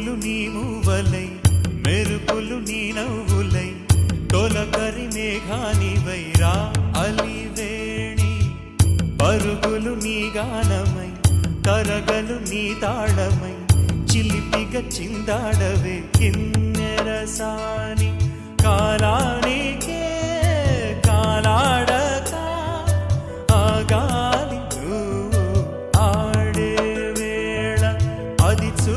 పువ్వులు నీ మూవలై మెరుపులు నీ నవ్వులై తొలకరి మేఘానివై రా అలివేణి పరుగులు నీ గానమై తరగలు నీ తాళమై చిలిపిగా చిందాడవే కిన్నెరసాని కాలానికే కాలాడక ఆగాలి నువ్వు ఆడే వేళ అది చూ